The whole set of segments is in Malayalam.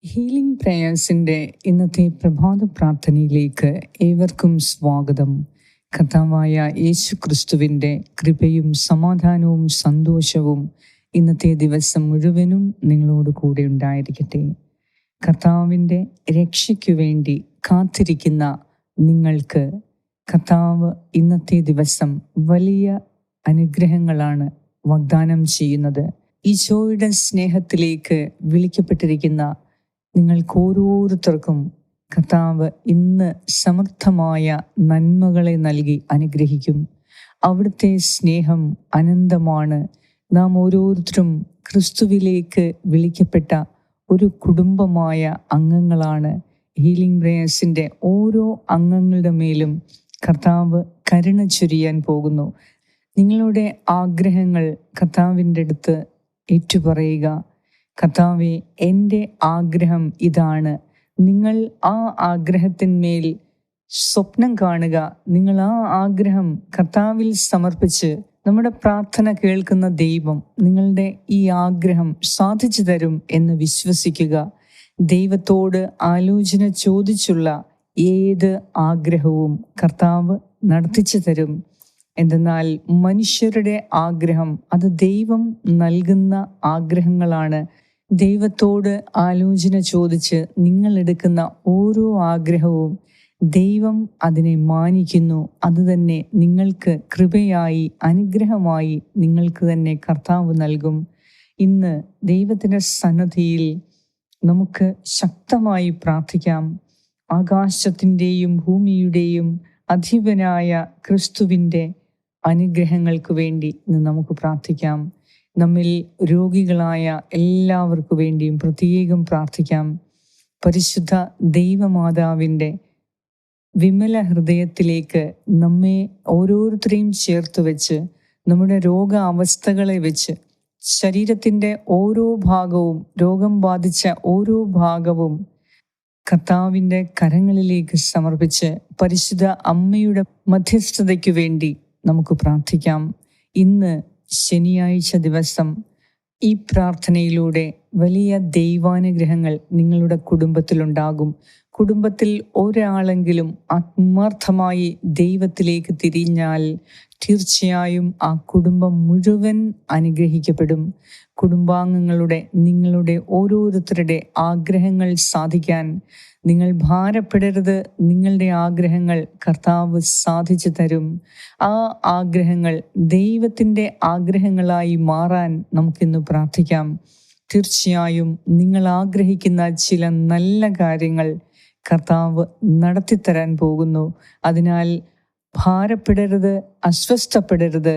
ഹീലിംഗ് പ്രേയേഴ്സിൻ്റെ ഇന്നത്തെ പ്രഭാത പ്രാർത്ഥനയിലേക്ക് ഏവർക്കും സ്വാഗതം. കർത്താവായ യേശു ക്രിസ്തുവിൻ്റെ കൃപയും സമാധാനവും സന്തോഷവും ഇന്നത്തെ ദിവസം മുഴുവനും നിങ്ങളോട് കൂടെ ഉണ്ടായിരിക്കട്ടെ. കർത്താവിൻ്റെ രക്ഷയ്ക്കു വേണ്ടി കാത്തിരിക്കുന്ന നിങ്ങൾക്ക് കർത്താവ് ഇന്നത്തെ ദിവസം വലിയ അനുഗ്രഹങ്ങളാണ് വാഗ്ദാനം ചെയ്യുന്നത്. ഈശോയുടെ സ്നേഹത്തിലേക്ക് വിളിക്കപ്പെട്ടിരിക്കുന്ന നിങ്ങൾക്ക് ഓരോരുത്തർക്കും കർത്താവ് ഇന്ന് സമർത്ഥമായ നന്മകളെ നൽകി അനുഗ്രഹിക്കും. അവിടുത്തെ സ്നേഹം അനന്തമാണ്. നാം ഓരോരുത്തരും ക്രിസ്തുവിലേക്ക് വിളിക്കപ്പെട്ട ഒരു കുടുംബമായ അംഗങ്ങളാണ്. ഹീലിംഗ് പ്രേയേഴ്സിൻ്റെ ഓരോ അംഗങ്ങളുടെ മേലും കർത്താവ് കരുണ ചൊരിയാൻ പോകുന്നു. നിങ്ങളുടെ ആഗ്രഹങ്ങൾ കർത്താവിൻ്റെ അടുത്ത് ഏറ്റുപറയുക. കർത്താവേ, എൻ്റെ ആഗ്രഹം ഇതാണ്. നിങ്ങൾ ആ ആഗ്രഹത്തിന്മേൽ സ്വപ്നം കാണുക. നിങ്ങൾ ആ ആഗ്രഹം കർത്താവിൽ സമർപ്പിച്ച് നമ്മുടെ പ്രാർത്ഥന കേൾക്കുന്ന ദൈവം നിങ്ങളുടെ ഈ ആഗ്രഹം സാധിച്ചു തരും എന്ന് വിശ്വസിക്കുക. ദൈവത്തോട് ആലോചന ചോദിച്ചുള്ള ഏത് ആഗ്രഹവും കർത്താവ് നടത്തിച്ചു തരും. എന്തെന്നാൽ മനുഷ്യരുടെ ആഗ്രഹം അത് ദൈവം നൽകുന്ന ആഗ്രഹങ്ങളാണ്. ദൈവത്തോട് ആലോചന ചോദിച്ച് നിങ്ങൾ എടുക്കുന്ന ഓരോ ആഗ്രഹവും ദൈവം അതിനെ മാനിക്കുന്നു. അതുതന്നെ നിങ്ങൾക്ക് കൃപയായി അനുഗ്രഹമായി നിങ്ങൾക്ക് തന്നെ കർത്താവ് നൽകും. ഇന്ന് ദൈവത്തിൻ്റെ സന്നിധിയിൽ നമുക്ക് ശക്തമായി പ്രാർത്ഥിക്കാം. ആകാശത്തിൻ്റെയും ഭൂമിയുടെയും അധിപനായ ക്രിസ്തുവിൻ്റെ അനുഗ്രഹങ്ങൾക്ക് വേണ്ടി ഇന്ന് നമുക്ക് പ്രാർത്ഥിക്കാം. നമ്മിൽ രോഗികളായ എല്ലാവർക്കു വേണ്ടിയും പ്രത്യേകം പ്രാർത്ഥിക്കാം. പരിശുദ്ധ ദൈവമാതാവിൻ്റെ വിമല ഹൃദയത്തിലേക്ക് നമ്മെ ഓരോരുത്തരെയും ചേർത്ത് വെച്ച് നമ്മുടെ രോഗാവസ്ഥകളെ വെച്ച് ശരീരത്തിൻ്റെ ഓരോ ഭാഗവും രോഗം ബാധിച്ച ഓരോ ഭാഗവും കർത്താവിൻ്റെ കരങ്ങളിലേക്ക് സമർപ്പിച്ച് പരിശുദ്ധ അമ്മയുടെ മധ്യസ്ഥതയ്ക്കു വേണ്ടി നമുക്ക് പ്രാർത്ഥിക്കാം. ഇന്ന് ശനിയാഴ്ച ദിവസം ഈ പ്രാർത്ഥനയിലൂടെ വലിയ ദൈവാനുഗ്രഹങ്ങൾ നിങ്ങളുടെ കുടുംബത്തിലുണ്ടാകും. കുടുംബത്തിൽ ഒരാളെങ്കിലും ആത്മാർത്ഥമായി ദൈവത്തിലേക്ക് തിരിഞ്ഞാൽ തീർച്ചയായും ആ കുടുംബം മുഴുവൻ അനുഗ്രഹിക്കപ്പെടും. കുടുംബാംഗങ്ങളുടെ നിങ്ങളുടെ ഓരോരുത്തരുടെ ആഗ്രഹങ്ങൾ സാധിക്കാൻ നിങ്ങൾ ഭാരപ്പെടരുത്. നിങ്ങളുടെ ആഗ്രഹങ്ങൾ കർത്താവ് സാധിച്ചു തരും. ആ ആഗ്രഹങ്ങൾ ദൈവത്തിൻ്റെ ആഗ്രഹങ്ങളായി മാറാൻ നമുക്കിന്ന് പ്രാർത്ഥിക്കാം. തീർച്ചയായും നിങ്ങൾ ആഗ്രഹിക്കുന്ന ചില നല്ല കാര്യങ്ങൾ കർത്താവ് നടത്തിത്തരാൻ പോകുന്നു. അതിനാൽ ഭാരപ്പെടരുത്, അസ്വസ്ഥപ്പെടരുത്,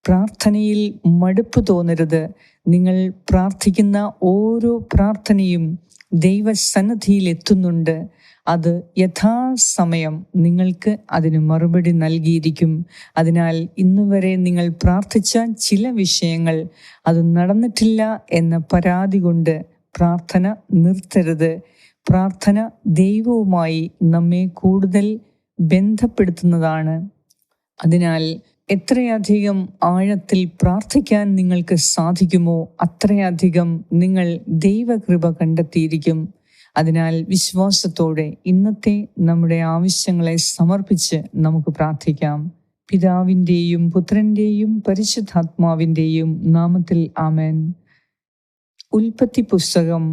പ്രാർത്ഥനയിൽ മടുപ്പ് തോന്നരുത്. നിങ്ങൾ പ്രാർത്ഥിക്കുന്ന ഓരോ പ്രാർത്ഥനയും ദൈവസന്നിധിയിൽ എത്തുന്നുണ്ട്. അത് യഥാസമയം നിങ്ങൾക്ക് അതിന് മറുപടി നൽകിയിരിക്കും. അതിനാൽ ഇന്നുവരെ നിങ്ങൾ പ്രാർത്ഥിച്ച ചില വിഷയങ്ങൾ അത് നടന്നിട്ടില്ല എന്ന പരാതി കൊണ്ട് പ്രാർത്ഥന നിർത്തരുത്. പ്രാർത്ഥന ദൈവവുമായി നമ്മെ കൂടുതൽ ബന്ധപ്പെടുത്തുന്നതാണ്. അതിനാൽ എത്രയധികം ആഴത്തിൽ പ്രാർത്ഥിക്കാൻ നിങ്ങൾക്ക് സാധിക്കുമോ അത്രയധികം നിങ്ങൾ ദൈവകൃപ കണ്ടെത്തിയിരിക്കും. അതിനാൽ വിശ്വാസത്തോടെ ഇന്നത്തെ നമ്മുടെ ആവശ്യങ്ങളെ സമർപ്പിച്ച് നമുക്ക് പ്രാർത്ഥിക്കാം. പിതാവിൻ്റെയും പുത്രൻ്റെയും പരിശുദ്ധാത്മാവിൻ്റെയും നാമത്തിൽ ആമേൻ. ഉൽപ്പത്തി പുസ്തകം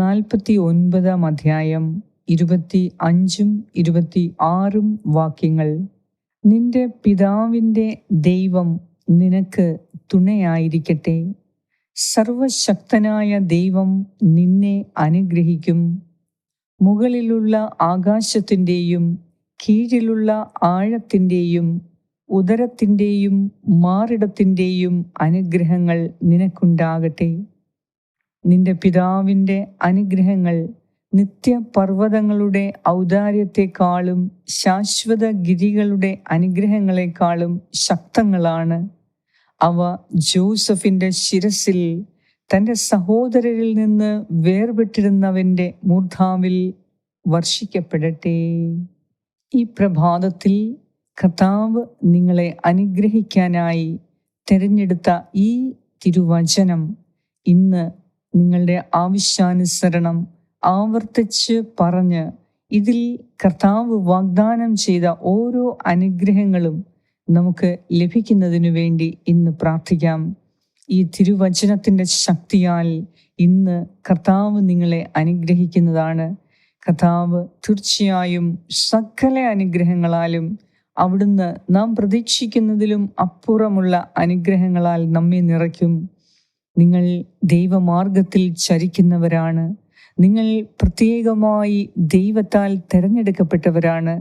49 അധ്യായം 25 26 വാക്യങ്ങൾ. നിന്റെ പിതാവിൻ്റെ ദൈവം നിനക്ക് തുണയായിരിക്കട്ടെ. സർവശക്തനായ ദൈവം നിന്നെ അനുഗ്രഹിക്കും. മുകളിലുള്ള ആകാശത്തിൻ്റെയും കീഴിലുള്ള ആഴത്തിൻ്റെയും ഉദരത്തിൻ്റെയും മാറിടത്തിൻ്റെയും അനുഗ്രഹങ്ങൾ നിനക്കുണ്ടാകട്ടെ. നിന്റെ പിതാവിൻ്റെ അനുഗ്രഹങ്ങൾ നിത്യപർവ്വതങ്ങളുടെ ഔദാര്യത്തെക്കാളും ശാശ്വത ഗിരികളുടെ അനുഗ്രഹങ്ങളെക്കാളും ശക്തങ്ങളാണ്. അവ ജോസഫിൻ്റെ ശിരസിൽ തൻ്റെ സഹോദരരിൽ നിന്ന് വേർപെട്ടിരുന്നവൻ്റെ മൂർധാവിൽ വർഷിക്കപ്പെടട്ടെ. ഈ പ്രഭാതത്തിൽ കർത്താവ് നിങ്ങളെ അനുഗ്രഹിക്കാനായി തിരഞ്ഞെടുത്ത ഈ തിരുവചനം ഇന്ന് നിങ്ങളുടെ ആവശ്യാനുസരണം ആവർത്തിച്ച് പറഞ്ഞ് ഇതിൽ കർത്താവ് വാഗ്ദാനം ചെയ്ത ഓരോ അനുഗ്രഹങ്ങളും നമുക്ക് ലഭിക്കുന്നതിനു വേണ്ടി ഇന്ന് പ്രാർത്ഥിക്കാം. ഈ തിരുവചനത്തിൻ്റെ ശക്തിയാൽ ഇന്ന് കർത്താവ് നിങ്ങളെ അനുഗ്രഹിക്കുന്നതാണ്. കർത്താവ് തീർച്ചയായും സകല അനുഗ്രഹങ്ങളാലും അവിടുന്ന് നാം പ്രതീക്ഷിക്കുന്നതിലും അപ്പുറമുള്ള അനുഗ്രഹങ്ങളാൽ നമ്മെ നിറയ്ക്കും. നിങ്ങൾ ദൈവമാർഗത്തിൽ ചരിക്കുന്നവരാണ്. നിങ്ങൾ പ്രത്യേകമായി ദൈവത്താൽ തിരഞ്ഞെടുക്കപ്പെട്ടവരാണ്.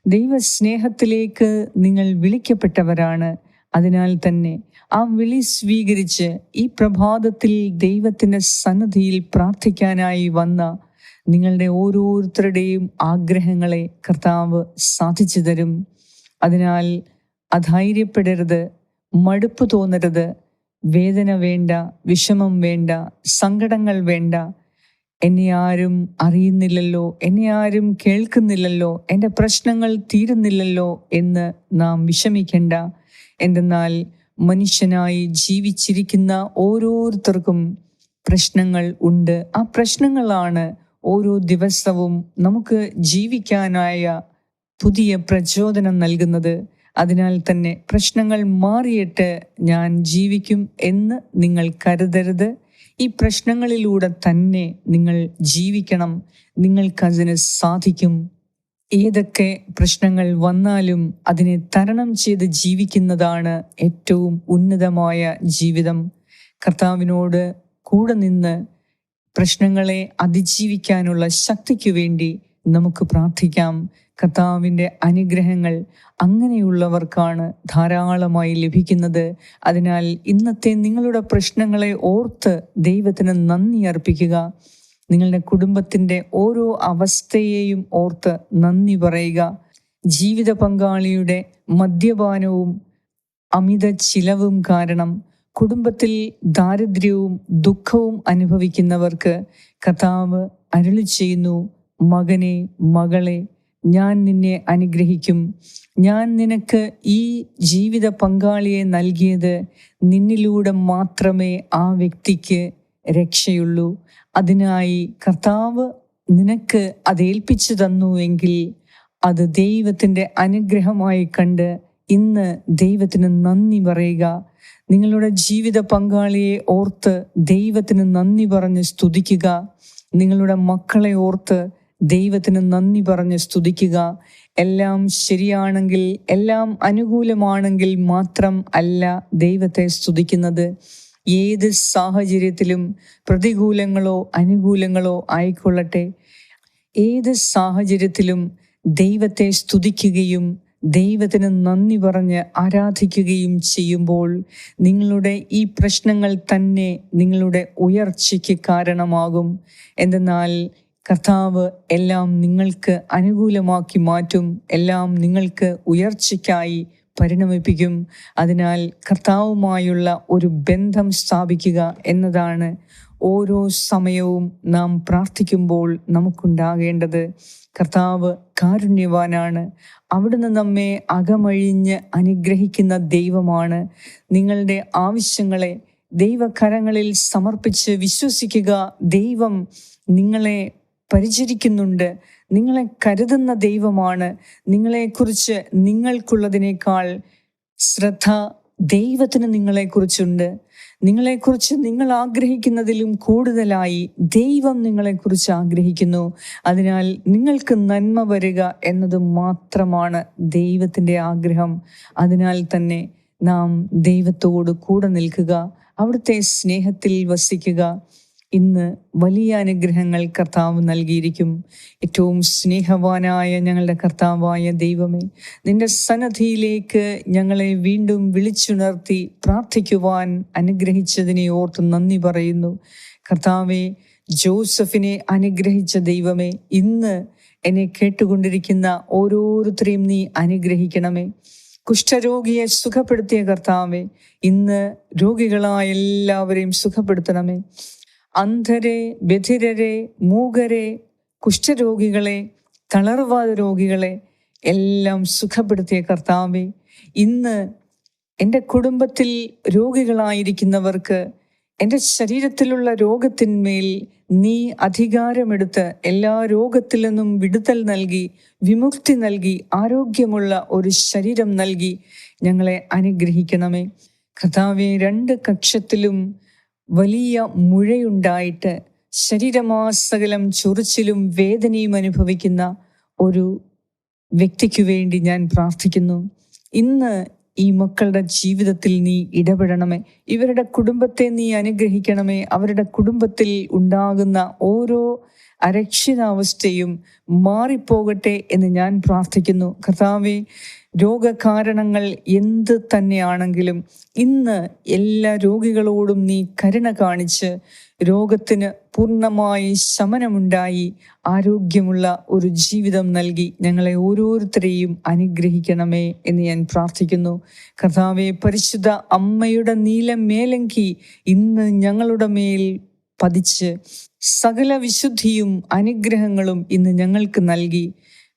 ദൈവസ്നേഹത്തിലേക്ക് നിങ്ങൾ വിളിക്കപ്പെട്ടവരാണ്. അതിനാൽ തന്നെ ആ വിളി സ്വീകരിച്ച് ഈ പ്രഭാതത്തിൽ ദൈവത്തിൻ്റെ സന്നിധിയിൽ പ്രാർത്ഥിക്കാനായി വന്ന നിങ്ങളുടെ ഓരോരുത്തരുടെയും ആഗ്രഹങ്ങളെ കർത്താവ് സാധിച്ചു തരും. അതിനാൽ അധൈര്യപ്പെടരുത്, മടുപ്പ് തോന്നരുത്, വേദന വേണ്ട, വിഷമം വേണ്ട, സങ്കടങ്ങൾ വേണ്ട. എന്നെ ആരും അറിയുന്നില്ലല്ലോ, എന്നെ ആരും കേൾക്കുന്നില്ലല്ലോ, എൻ്റെ പ്രശ്നങ്ങൾ തീരുന്നില്ലല്ലോ എന്ന് നാം വിഷമിക്കേണ്ട. എന്തെന്നാൽ മനുഷ്യനായി ജീവിച്ചിരിക്കുന്ന ഓരോരുത്തർക്കും പ്രശ്നങ്ങൾ ഉണ്ട്. ആ പ്രശ്നങ്ങളാണ് ഓരോ ദിവസവും നമുക്ക് ജീവിക്കാനായ പുതിയ പ്രചോദനം നൽകുന്നത്. അതിനാൽ തന്നെ പ്രശ്നങ്ങൾ മാറിയിട്ട് ഞാൻ ജീവിക്കും എന്ന് നിങ്ങൾ കരുതരുത്. ഈ പ്രശ്നങ്ങളിലൂടെ തന്നെ നിങ്ങൾ ജീവിക്കണം. നിങ്ങൾക്കതിന് സാധിക്കും. ഏതൊക്കെ പ്രശ്നങ്ങൾ വന്നാലും അതിനെ തരണം ചെയ്ത് ജീവിക്കുന്നതാണ് ഏറ്റവും ഉന്നതമായ ജീവിതം. കർത്താവിനോട് കൂടെ നിന്ന് പ്രശ്നങ്ങളെ അതിജീവിക്കാനുള്ള ശക്തിക്കു വേണ്ടി നമുക്ക് പ്രാർത്ഥിക്കാം. കർത്താവിൻ്റെ അനുഗ്രഹങ്ങൾ അങ്ങനെയുള്ളവർക്കാണ് ധാരാളമായി ലഭിക്കുന്നത്. അതിനാൽ ഇന്നത്തെ നിങ്ങളുടെ പ്രശ്നങ്ങളെ ഓർത്ത് ദൈവത്തിന് നന്ദി അർപ്പിക്കുക. നിങ്ങളുടെ കുടുംബത്തിൻ്റെ ഓരോ അവസ്ഥയെയും ഓർത്ത് നന്ദി പറയുക. ജീവിത പങ്കാളിയുടെ മദ്യപാനവും അമിത ചിലവും കാരണം കുടുംബത്തിൽ ദാരിദ്ര്യവും ദുഃഖവും അനുഭവിക്കുന്നവർക്ക് കർത്താവ് അരുളി ചെയ്യുന്നു, മകനെ, മകളെ, ഞാൻ നിന്നെ അനുഗ്രഹിക്കും. ഞാൻ നിനക്ക് ഈ ജീവിത പങ്കാളിയെ നൽകിയത് നിന്നിലൂടെ മാത്രമേ ആ വ്യക്തിക്ക് രക്ഷയുള്ളൂ. അതിനായി കർത്താവ് നിനക്ക് അത് ഏൽപ്പിച്ചു തന്നുവെങ്കിൽ അത് ദൈവത്തിൻ്റെ അനുഗ്രഹമായി കണ്ട് ഇന്ന് ദൈവത്തിന് നന്ദി പറയുക. നിങ്ങളുടെ ജീവിത പങ്കാളിയെ ഓർത്ത് ദൈവത്തിന് നന്ദി പറഞ്ഞ് സ്തുതിക്കുക. നിങ്ങളുടെ മക്കളെ ഓർത്ത് ദൈവത്തിന് നന്ദി പറഞ്ഞ് സ്തുതിക്കുക. എല്ലാം ശരിയാണെങ്കിൽ, എല്ലാം അനുകൂലമാണെങ്കിൽ മാത്രം അല്ല ദൈവത്തെ സ്തുതിക്കുന്നത്. ഏത് സാഹചര്യത്തിലും, പ്രതികൂലങ്ങളോ അനുകൂലങ്ങളോ ആയിക്കൊള്ളട്ടെ, ഏത് സാഹചര്യത്തിലും ദൈവത്തെ സ്തുതിക്കുകയും ദൈവത്തിന് നന്ദി പറഞ്ഞ് ആരാധിക്കുകയും ചെയ്യുമ്പോൾ നിങ്ങളുടെ ഈ പ്രശ്നങ്ങൾ തന്നെ നിങ്ങളുടെ ഉയർച്ചയ്ക്ക് കാരണമാകും. എന്തെന്നാൽ കർത്താവ് എല്ലാം നിങ്ങൾക്ക് അനുകൂലമാക്കി മാറ്റും, എല്ലാം നിങ്ങൾക്ക് ഉയർച്ചയ്ക്കായി പരിണമിപ്പിക്കും. അതിനാൽ കർത്താവുമായുള്ള ഒരു ബന്ധം സ്ഥാപിക്കുക എന്നതാണ് ഓരോ സമയവും നാം പ്രാർത്ഥിക്കുമ്പോൾ നമുക്കുണ്ടാകേണ്ടത്. കർത്താവ് കാരുണ്യവാനാണ്. അവിടുന്ന് നമ്മെ അകമഴിഞ്ഞ് അനുഗ്രഹിക്കുന്ന ദൈവമാണ്. നിങ്ങളുടെ ആവശ്യങ്ങളെ ദൈവകരങ്ങളിൽ സമർപ്പിച്ച് വിശ്വസിക്കുക. ദൈവം നിങ്ങളെ പരിചരിക്കുന്നുണ്ട്, നിങ്ങളെ കരുതുന്ന ദൈവമാണ്. നിങ്ങളെക്കുറിച്ച് നിങ്ങൾക്കുള്ളതിനേക്കാൾ ശ്രദ്ധ ദൈവത്തിന് നിങ്ങളെക്കുറിച്ചുണ്ട്. നിങ്ങളെക്കുറിച്ച് നിങ്ങൾ ആഗ്രഹിക്കുന്നതിലും കൂടുതലായി ദൈവം നിങ്ങളെക്കുറിച്ച് ആഗ്രഹിക്കുന്നു. അതിനാൽ നിങ്ങൾക്ക് നന്മ വരിക എന്നത് മാത്രമാണ് ദൈവത്തിൻ്റെ ആഗ്രഹം. അതിനാൽ തന്നെ നാം ദൈവത്തോട് കൂടെ നിൽക്കുക, അവിടുത്തെ സ്നേഹത്തിൽ വസിക്കുക. ഇന്ന് വലിയ അനുഗ്രഹങ്ങൾ കർത്താവ് നൽകിയിരിക്കും. ഏറ്റവും സ്നേഹവാനായ ഞങ്ങളുടെ കർത്താവായ ദൈവമേ, നിന്റെ സന്നിധിയിലേക്ക് ഞങ്ങളെ വീണ്ടും വിളിച്ചുണർത്തി പ്രാർത്ഥിക്കുവാൻ അനുഗ്രഹിച്ചതിനെ ഓർത്ത് നന്ദി പറയുന്നു. കർത്താവെ, ജോസഫിനെ അനുഗ്രഹിച്ച ദൈവമേ, ഇന്ന് എന്നെ കേട്ടുകൊണ്ടിരിക്കുന്ന ഓരോരുത്തരെയും നീ അനുഗ്രഹിക്കണമേ. കുഷ്ഠരോഗിയെ സുഖപ്പെടുത്തിയ കർത്താവെ, ഇന്ന് രോഗികളായ എല്ലാവരെയും സുഖപ്പെടുത്തണമേ. അന്ധരെ, ബധിരരെ, മൂകരെ, കുഷ്ഠരോഗികളെ, തളർവാദ രോഗികളെ എല്ലാം സുഖപ്പെടുത്തിയ കർത്താവെ, ഇന്ന് എൻ്റെ കുടുംബത്തിൽ രോഗികളായിരിക്കുന്നവർക്ക് എൻ്റെ ശരീരത്തിലുള്ള രോഗത്തിന്മേൽ നീ അധികാരമെടുത്ത് എല്ലാ രോഗത്തിൽ നിന്നും വിടുതൽ നൽകി, വിമുക്തി നൽകി, ആരോഗ്യമുള്ള ഒരു ശരീരം നൽകി ഞങ്ങളെ അനുഗ്രഹിക്കണമേ. കർത്താവേ, 2 കക്ഷത്തിലും വലിയ മുഴയുണ്ടായിട്ട് ശരീരമാസകലം ചൊറിച്ചിലും വേദനയും അനുഭവിക്കുന്ന ഒരു വ്യക്തിക്ക് വേണ്ടി ഞാൻ പ്രാർത്ഥിക്കുന്നു. ഇന്ന് ഈ മക്കളുടെ ജീവിതത്തിൽ നീ ഇടപെടണമേ. ഇവരുടെ കുടുംബത്തെ നീ അനുഗ്രഹിക്കണമേ. അവരുടെ കുടുംബത്തിൽ ഉണ്ടാകുന്ന ഓരോ അരക്ഷിതാവസ്ഥയും മാറിപ്പോകട്ടെ എന്ന് ഞാൻ പ്രാർത്ഥിക്കുന്നു. കർത്താവേ, രോഗകാരണങ്ങൾ എന്ത് തന്നെയാണെങ്കിലും ഇന്ന് എല്ലാ രോഗികളോടും നീ കരുണ കാണിച്ച് രോഗത്തിന് പൂർണ്ണമായി ശമനമുണ്ടായി ആരോഗ്യമുള്ള ഒരു ജീവിതം നൽകി ഞങ്ങളെ ഓരോരുത്തരെയും അനുഗ്രഹിക്കണമേ എന്ന് ഞാൻ പ്രാർത്ഥിക്കുന്നു. കർത്താവേ, പരിശുദ്ധ അമ്മയുടെ നീലമേലങ്കി ഇന്ന് ഞങ്ങളുടെ മേൽ പതിച്ച് സകല വിശുദ്ധിയും അനുഗ്രഹങ്ങളും ഇന്ന് ഞങ്ങൾക്ക് നൽകി.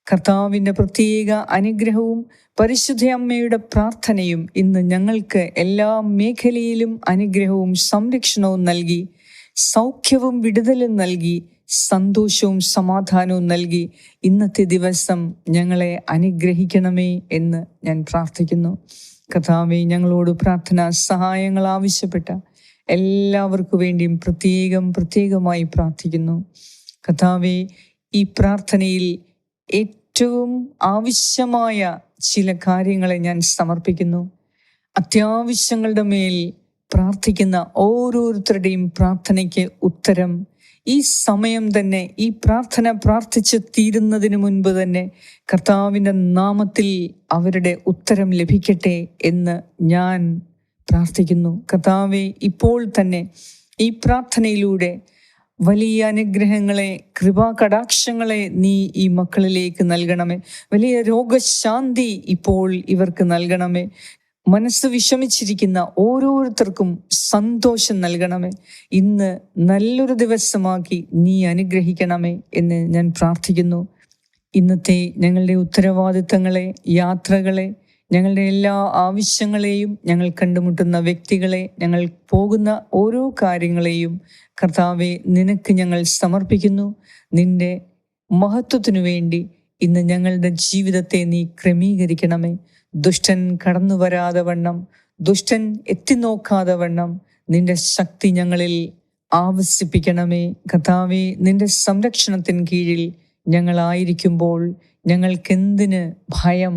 കർത്താവിൻ്റെ പ്രത്യേക അനുഗ്രഹവും പരിശുദ്ധ അമ്മയുടെ പ്രാർത്ഥനയും ഇന്ന് ഞങ്ങൾക്ക് എല്ലാ മേഖലയിലും അനുഗ്രഹവും സംരക്ഷണവും നൽകി, സൗഖ്യവും വിടുതലും നൽകി, സന്തോഷവും സമാധാനവും നൽകി ഇന്നത്തെ ദിവസം ഞങ്ങളെ അനുഗ്രഹിക്കണമേ എന്ന് ഞാൻ പ്രാർത്ഥിക്കുന്നു. കർത്താവേ, ഞങ്ങളോട് പ്രാർത്ഥനാ സഹായങ്ങൾ ആവശ്യപ്പെട്ട എല്ലാവർക്കു വേണ്ടിയും പ്രത്യേകമായി പ്രാർത്ഥിക്കുന്നു. കർത്താവേ, ഈ പ്രാർത്ഥനയിൽ ഏറ്റവും ആവശ്യമായ ചില കാര്യങ്ങളെ ഞാൻ സമർപ്പിക്കുന്നു. അത്യാവശ്യങ്ങളുടെ മേൽ പ്രാർത്ഥിക്കുന്ന ഓരോരുത്തരുടെയും പ്രാർത്ഥനയ്ക്ക് ഉത്തരം ഈ സമയം തന്നെ, ഈ പ്രാർത്ഥന പ്രാർത്ഥിച്ച് തീരുന്നതിന് മുൻപ് തന്നെ കർത്താവിൻ്റെ നാമത്തിൽ അവരുടെ ഉത്തരം ലഭിക്കട്ടെ എന്ന് ഞാൻ പ്രാർത്ഥിക്കുന്നു. കർത്താവേ, ഇപ്പോൾ തന്നെ ഈ പ്രാർത്ഥനയിലൂടെ വലിയ അനുഗ്രഹങ്ങളെ, കൃപാകടാക്ഷങ്ങളെ നീ ഈ മക്കളിലേക്ക് നൽകണമേ. വലിയ രോഗശാന്തി ഇപ്പോൾ ഇവർക്ക് നൽകണമേ. മനസ്സ് വിഷമിച്ചിരിക്കുന്ന ഓരോരുത്തർക്കും സന്തോഷം നൽകണമേ. ഇന്ന് നല്ലൊരു ദിവസമാക്കി നീ അനുഗ്രഹിക്കണമേ എന്ന് ഞാൻ പ്രാർത്ഥിക്കുന്നു. ഇന്നത്തെ ഞങ്ങളുടെ ഉത്തരവാദിത്തങ്ങളെ, യാത്രകളെ, ഞങ്ങളുടെ എല്ലാ ആവശ്യങ്ങളെയും, ഞങ്ങൾ കണ്ടുമുട്ടുന്ന വ്യക്തികളെ, ഞങ്ങൾ പോകുന്ന ഓരോ കാര്യങ്ങളെയും കർത്താവെ നിനക്ക് ഞങ്ങൾ സമർപ്പിക്കുന്നു. നിന്റെ മഹത്വത്തിനു വേണ്ടി ഇന്ന് ഞങ്ങളുടെ ജീവിതത്തെ നീ ക്രമീകരിക്കണമേ. ദുഷ്ടൻ കടന്നു വരാതെ വണ്ണം, ദുഷ്ടൻ എത്തിനോക്കാതെ വണ്ണം നിന്റെ ശക്തി ഞങ്ങളിൽ ആവസിപ്പിക്കണമേ. കർത്താവെ, നിന്റെ സംരക്ഷണത്തിന് കീഴിൽ ഞങ്ങളായിരിക്കുമ്പോൾ ഞങ്ങൾക്കെന്തിന് ഭയം,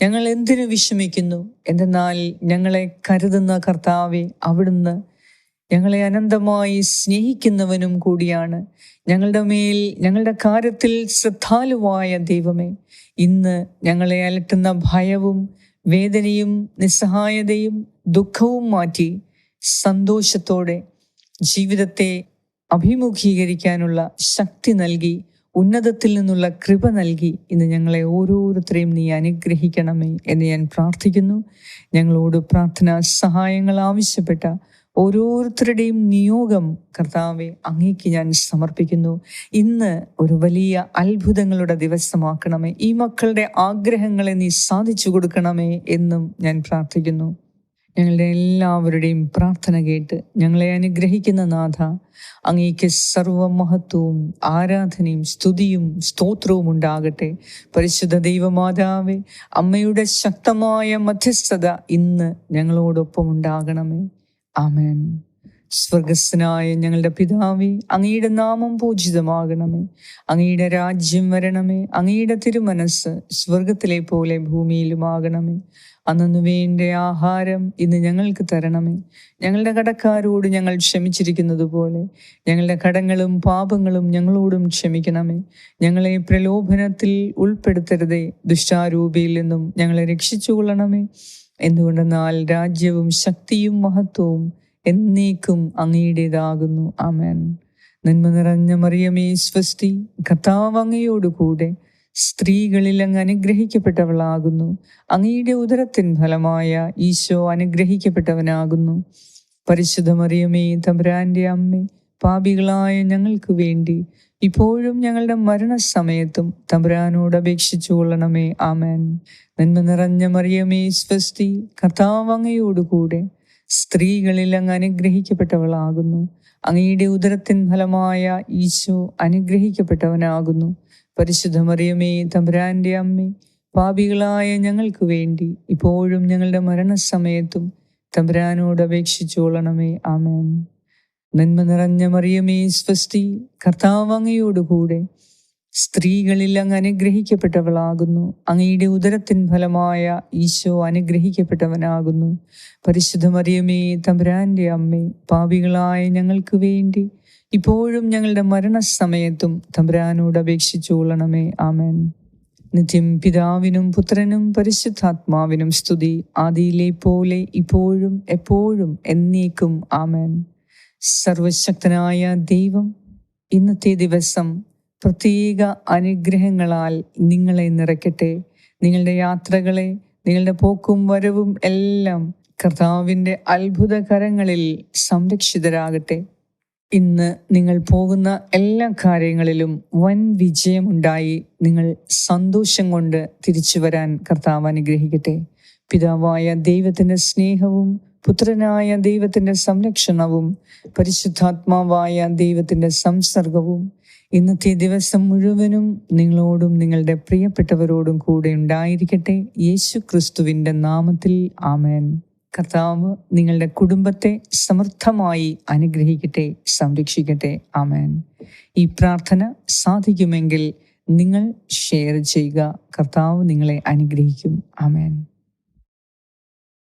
ഞങ്ങൾ എന്തിനു വിഷമിക്കുന്നു? എന്തെന്നാൽ ഞങ്ങളെ കരുതുന്ന കർത്താവെ, അവിടുന്ന് ഞങ്ങളെ അനന്തമായി സ്നേഹിക്കുന്നവനും കൂടിയാണ്. ഞങ്ങളുടെ മേൽ, ഞങ്ങളുടെ കാര്യത്തിൽ ശ്രദ്ധാലുവായ ദൈവമേ, ഇന്ന് ഞങ്ങളെ അലട്ടുന്ന ഭയവും വേദനയും നിസ്സഹായതയും ദുഃഖവും മാറ്റി സന്തോഷത്തോടെ ജീവിതത്തെ അഭിമുഖീകരിക്കാനുള്ള ശക്തി നൽകി, ഉന്നതത്തിൽ നിന്നുള്ള കൃപ നൽകി ഇന്ന് ഞങ്ങളെ ഓരോരുത്തരെയും നീ അനുഗ്രഹിക്കണമേ എന്ന് ഞാൻ പ്രാർത്ഥിക്കുന്നു. ഞങ്ങളോട് പ്രാർത്ഥനാ സഹായങ്ങൾ ആവശ്യപ്പെട്ട ഓരോരുത്തരുടെയും നിയോഗം കർത്താവെ അങ്ങേക്ക് ഞാൻ സമർപ്പിക്കുന്നു. ഇന്ന് ഒരു വലിയ അത്ഭുതങ്ങളുടെ ദിവസമാക്കണമേ. ഈ മക്കളുടെ ആഗ്രഹങ്ങളെ നീ സാധിച്ചു കൊടുക്കണമേ എന്നും ഞാൻ പ്രാർത്ഥിക്കുന്നു. ഞങ്ങളുടെ എല്ലാവരുടെയും പ്രാർത്ഥന കേട്ട് ഞങ്ങളെ അനുഗ്രഹിക്കുന്ന നാഥ, അങ്ങേക്ക് സർവമഹത്വവും ആരാധനയും സ്തുതിയും സ്തോത്രവും ഉണ്ടാകട്ടെ. പരിശുദ്ധ ദൈവമാതാവേ, അമ്മയുടെ ശക്തമായ മധ്യസ്ഥത ഇന്ന് ഞങ്ങളോടൊപ്പം ഉണ്ടാകണമേ. ആമേൻ. സ്വർഗസ്ഥനായ ഞങ്ങളുടെ പിതാവേ, അങ്ങയുടെ നാമം പൂജിതമാകണമേ. അങ്ങയുടെ രാജ്യം വരണമേ. അങ്ങയുടെ തിരുമനസ് സ്വർഗത്തിലെ പോലെ ഭൂമിയിലുമാകണമേ. അന്നു വേണ്ട ആഹാരം ഇന്ന് ഞങ്ങൾക്ക് തരണമേ. ഞങ്ങളുടെ കടക്കാരോട് ഞങ്ങൾ ക്ഷമിച്ചിരിക്കുന്നത് പോലെ ഞങ്ങളുടെ കടങ്ങളും പാപങ്ങളും ഞങ്ങളോടും ക്ഷമിക്കണമേ. ഞങ്ങളെ പ്രലോഭനത്തിൽ ഉൾപ്പെടുത്തരുതേ, ദുഷ്ടാരൂപിയിൽ നിന്നും ഞങ്ങളെ രക്ഷിച്ചുകൊള്ളണമേ. എന്തുകൊണ്ടെന്നാൽ രാജ്യവും ശക്തിയും മഹത്വവും എന്നേക്കും അങ്ങയുടേതാകുന്നു. ആമേൻ. നന്മ നിറഞ്ഞ മറിയമേ സ്വസ്തി, കർത്താവ് അങ്ങയോടുകൂടെ സ്ത്രീകളിൽ അങ്ങ് അനുഗ്രഹിക്കപ്പെട്ടവളാകുന്നു. അങ്ങയുടെ ഉദരത്തിൻ ഫലമായ ഈശോ അനുഗ്രഹിക്കപ്പെട്ടവനാകുന്നു. പരിശുദ്ധ മറിയമേ, തമ്പുരാന്റെ അമ്മേ, പാപികളായ ഞങ്ങൾക്ക് വേണ്ടി ഇപ്പോഴും ഞങ്ങളുടെ മരണസമയത്തും തമ്പുരാനോട് അപേക്ഷിച്ചു കൊള്ളണമേ. ആമേൻ. നന്മ നിറഞ്ഞ മറിയമേ സ്വസ്തി, കർത്താവ് അങ്ങയോടുകൂടെ സ്ത്രീകളിൽ അങ്ങ് അനുഗ്രഹിക്കപ്പെട്ടവളാകുന്നു. അങ്ങയുടെ ഉദരത്തിൻ ഫലമായ ഈശോ അനുഗ്രഹിക്കപ്പെട്ടവനാകുന്നു. പരിശുദ്ധ മറിയമേ, തമ്പുരാന്റെ അമ്മേ, പാപികളായ ഞങ്ങൾക്ക് വേണ്ടി ഇപ്പോഴും ഞങ്ങളുടെ മരണസമയത്തും തമ്പുരാനോട് അപേക്ഷിച്ചോളണമേ. ആമേൻ. നന്മ നിറഞ്ഞ മറിയമേ, സ്വസ്തി, കർത്താവ് അങ്ങയോടുകൂടെ സ്ത്രീകളിൽ അങ്ങ് അനുഗ്രഹിക്കപ്പെട്ടവളാകുന്നു. അങ്ങയുടെ ഉദരത്തിൻ ഫലമായ ഈശോ അനുഗ്രഹിക്കപ്പെട്ടവനാകുന്നു. പരിശുദ്ധ മറിയമേ, തമ്പുരാന്റെ അമ്മേ, പാപികളായ ഞങ്ങൾക്ക് വേണ്ടി ഇപ്പോഴും ഞങ്ങളുടെ മരണസമയത്തും തമ്പുരാനോട് അപേക്ഷിച്ചോളണമേ. ആമേൻ. നിത്യം പിതാവിനും പുത്രനും പരിശുദ്ധാത്മാവിനും സ്തുതി, ആദിയിലെ പോലെ ഇപ്പോഴും എപ്പോഴും എന്നേക്കും. ആമേൻ. സർവശക്തനായ ദൈവം ഇന്നത്തെ ദിവസം പ്രത്യേക അനുഗ്രഹങ്ങളാൽ നിങ്ങളെ നിറയ്ക്കട്ടെ. നിങ്ങളുടെ യാത്രകളെ, നിങ്ങളുടെ പോക്കും വരവും എല്ലാം കർത്താവിൻ്റെ അത്ഭുത കരങ്ങളിൽ സംരക്ഷിതരാകട്ടെ. ഇന്ന് നിങ്ങൾ പോകുന്ന എല്ലാ കാര്യങ്ങളിലും വൻ വിജയമുണ്ടായി നിങ്ങൾ സന്തോഷം കൊണ്ട് തിരിച്ചു വരാൻ കർത്താവ് അനുഗ്രഹിക്കട്ടെ. പിതാവായ ദൈവത്തിൻ്റെ സ്നേഹവും പുത്രനായ ദൈവത്തിൻ്റെ സംരക്ഷണവും പരിശുദ്ധാത്മാവായ ദൈവത്തിൻ്റെ സംസർഗവും ഇന്നത്തെ ദിവസം മുഴുവനും നിങ്ങളോടും നിങ്ങളുടെ പ്രിയപ്പെട്ടവരോടും കൂടെ ഉണ്ടായിരിക്കട്ടെ. യേശു ക്രിസ്തുവിൻ്റെ നാമത്തിൽ ആമേൻ. കർത്താവ് നിങ്ങളുടെ കുടുംബത്തെ സമൃദ്ധമായി അനുഗ്രഹിക്കട്ടെ, സംരക്ഷിക്കട്ടെ. ആമേൻ. ഈ പ്രാർത്ഥന സാധിക്കുമെങ്കിൽ നിങ്ങൾ ഷെയർ ചെയ്യുക. കർത്താവ് നിങ്ങളെ അനുഗ്രഹിക്കും. ആമേൻ.